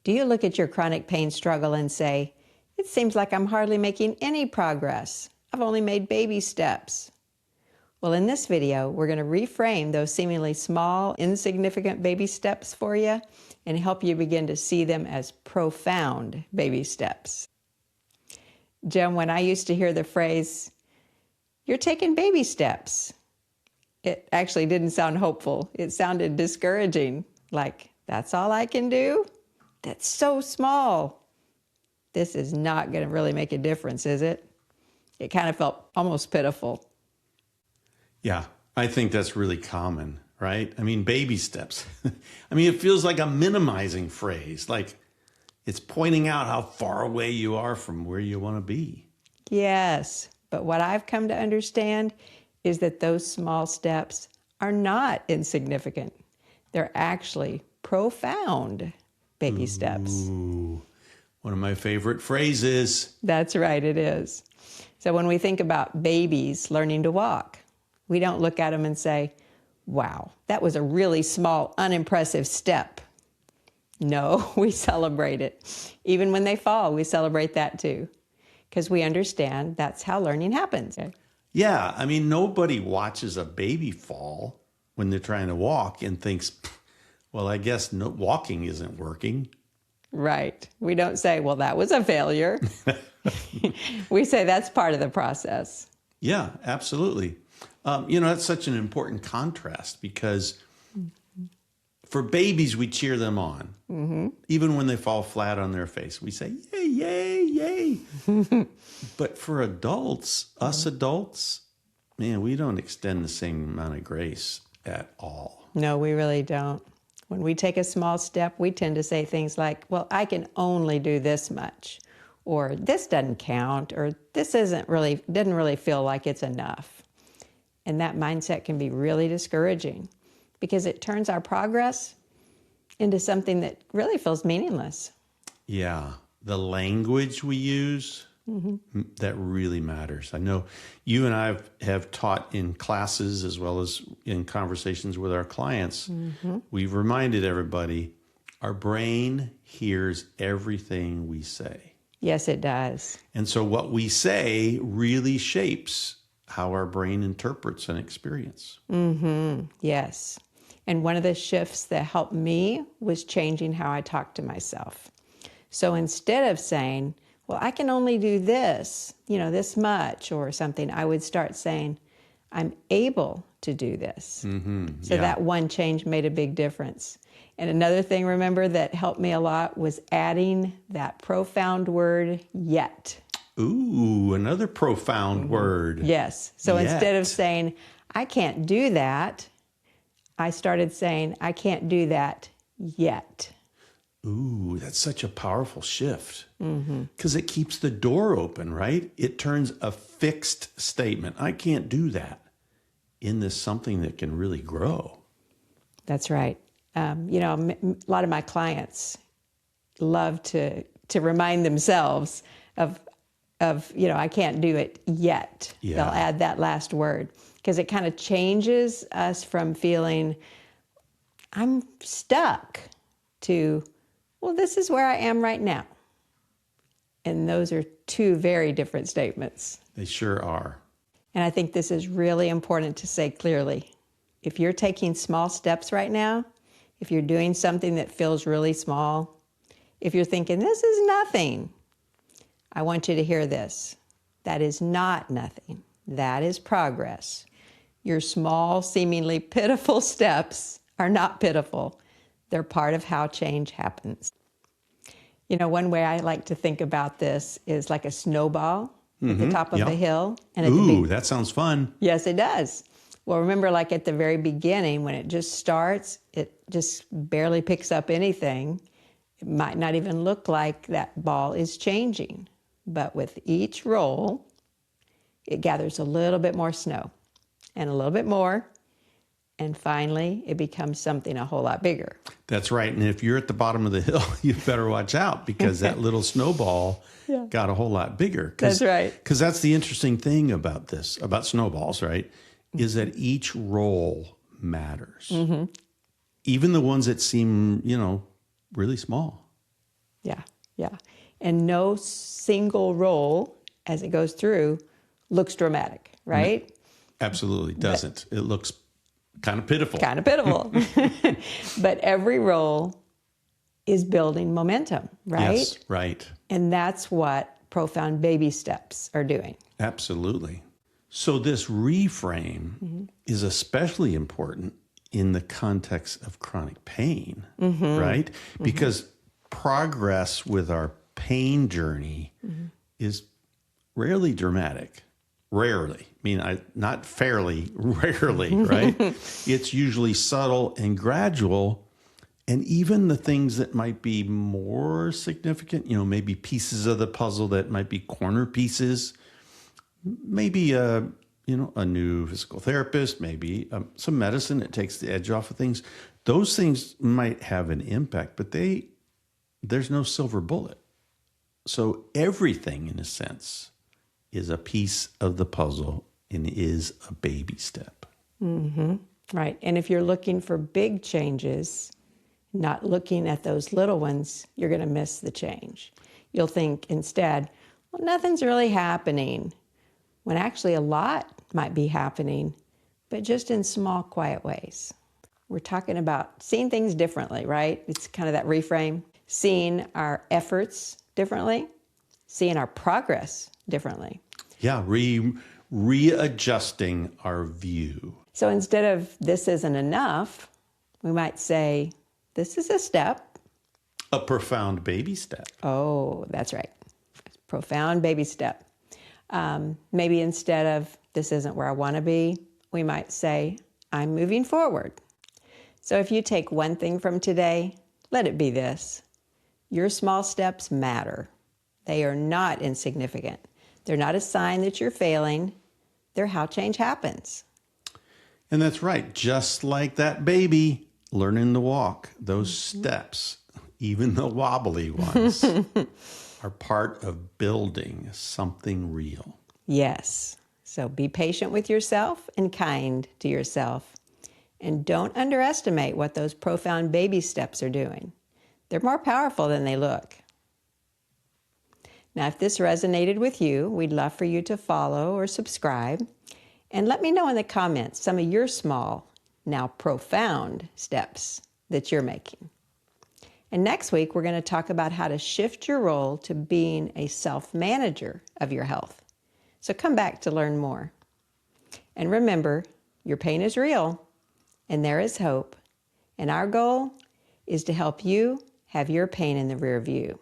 Do you look at your chronic pain struggle and say, it seems like I'm hardly making any progress. I've only made baby steps. Well, in this video, we're going to reframe those seemingly small, insignificant baby steps for you and help you begin to see them as profound baby steps. Jim, when I used to hear the phrase, "You're taking baby steps," it actually didn't sound hopeful. It sounded discouraging, like, that's all I can do? That's so small. This is not going to really make a difference, is it? It kind of felt almost pitiful. Yeah, I think that's really common, right? I mean, baby steps. I mean, it feels like a minimizing phrase, like it's pointing out how far away you are from where you want to be. Yes, but what I've come to understand is that those small steps are not insignificant. They're actually profound baby steps. Ooh, one of my favorite phrases. That's right, it is. So when we think about babies learning to walk, we don't look at them and say, wow, that was a really small, unimpressive step. No, we celebrate it. Even when they fall, we celebrate that too, because we understand that's how learning happens. Yeah, I mean, nobody watches a baby fall when they're trying to walk and thinks, well, I guess walking isn't working. Right. We don't say, well, that was a failure. We say that's part of the process. Yeah, absolutely. That's such an important contrast because for babies, we cheer them on. Mm-hmm. Even when they fall flat on their face, we say, yay, yay, yay. But for adults, us adults, man, we don't extend the same amount of grace at all. No, we really don't. When we take a small step, we tend to say things like, well, I can only do this much, or this doesn't count, or this didn't really feel like it's enough. And that mindset can be really discouraging because it turns our progress into something that really feels meaningless. Yeah, the language we use, that really matters. I know you and I have taught in classes as well as in conversations with our clients. We've reminded everybody our brain hears everything we say. Yes, it does. And so what we say really shapes how our brain interprets an experience. Yes. And one of the shifts that helped me was changing how I talk to myself. So instead of saying, well, I can only do this, this much or something, I would start saying, I'm able to do this. So that one change made a big difference. And another thing, remember, that helped me a lot was adding that profound word, yet. Ooh, another profound word. Yes. So Yet. Instead of saying, I can't do that, I started saying, I can't do that yet. Ooh, that's such a powerful shift because it keeps the door open, right? It turns a fixed statement, I can't do that, into something that can really grow. That's right. A lot of my clients love to remind themselves of I can't do it yet. Yeah. They'll add that last word because it kind of changes us from feeling I'm stuck to, well, this is where I am right now. And those are two very different statements. They sure are. And I think this is really important to say clearly. If you're taking small steps right now, if you're doing something that feels really small, if you're thinking, this is nothing, I want you to hear this. That is not nothing. That is progress. Your small, seemingly pitiful steps are not pitiful. They're part of how change happens. One way I like to think about this is like a snowball at the top of a hill. And that sounds fun. Yes, it does. Well, remember, like at the very beginning, when it just starts, it just barely picks up anything. It might not even look like that ball is changing. But with each roll, it gathers a little bit more snow and a little bit more. And finally, it becomes something a whole lot bigger. That's right. And if you're at the bottom of the hill, you better watch out because that little snowball got a whole lot bigger. That's right. Because that's the interesting thing about this, about snowballs, right, is that each roll matters. Even the ones that seem, really small. Yeah, yeah. And no single roll as it goes through looks dramatic, right? Absolutely doesn't. It looks kind of pitiful. Kind of pitiful. But every roll is building momentum, right? Yes, right. And that's what profound baby steps are doing. Absolutely. So this reframe is especially important in the context of chronic pain, right? Because progress with our pain journey is rarely dramatic. Rarely. Not fairly, rarely, right? It's usually subtle and gradual. And even the things that might be more significant, maybe pieces of the puzzle that might be corner pieces, maybe a new physical therapist, maybe some medicine that takes the edge off of things. Those things might have an impact, but there's no silver bullet. So everything, in a sense, is a piece of the puzzle and is a baby step. Right. And if you're looking for big changes, not looking at those little ones, you're going to miss the change. You'll think instead, well, nothing's really happening, when actually a lot might be happening, but just in small, quiet ways. We're talking about seeing things differently, right? It's kind of that reframe, seeing our efforts differently, seeing our progress differently. Yeah, readjusting our view. So instead of this isn't enough, we might say, this is a step. A profound baby step. Oh, that's right. Profound baby step. Maybe instead of this isn't where I want to be, we might say, I'm moving forward. So if you take one thing from today, let it be this. Your small steps matter. They are not insignificant. They're not a sign that you're failing. They're how change happens. And that's right. Just like that baby learning to walk, those steps, even the wobbly ones, are part of building something real. Yes. So be patient with yourself and kind to yourself. And don't underestimate what those profound baby steps are doing. They're more powerful than they look. Now, if this resonated with you, we'd love for you to follow or subscribe. And let me know in the comments some of your small, now profound steps that you're making. And next week, we're going to talk about how to shift your role to being a self-manager of your health. So come back to learn more. And remember, your pain is real, and there is hope. And our goal is to help you have your pain in the rear view.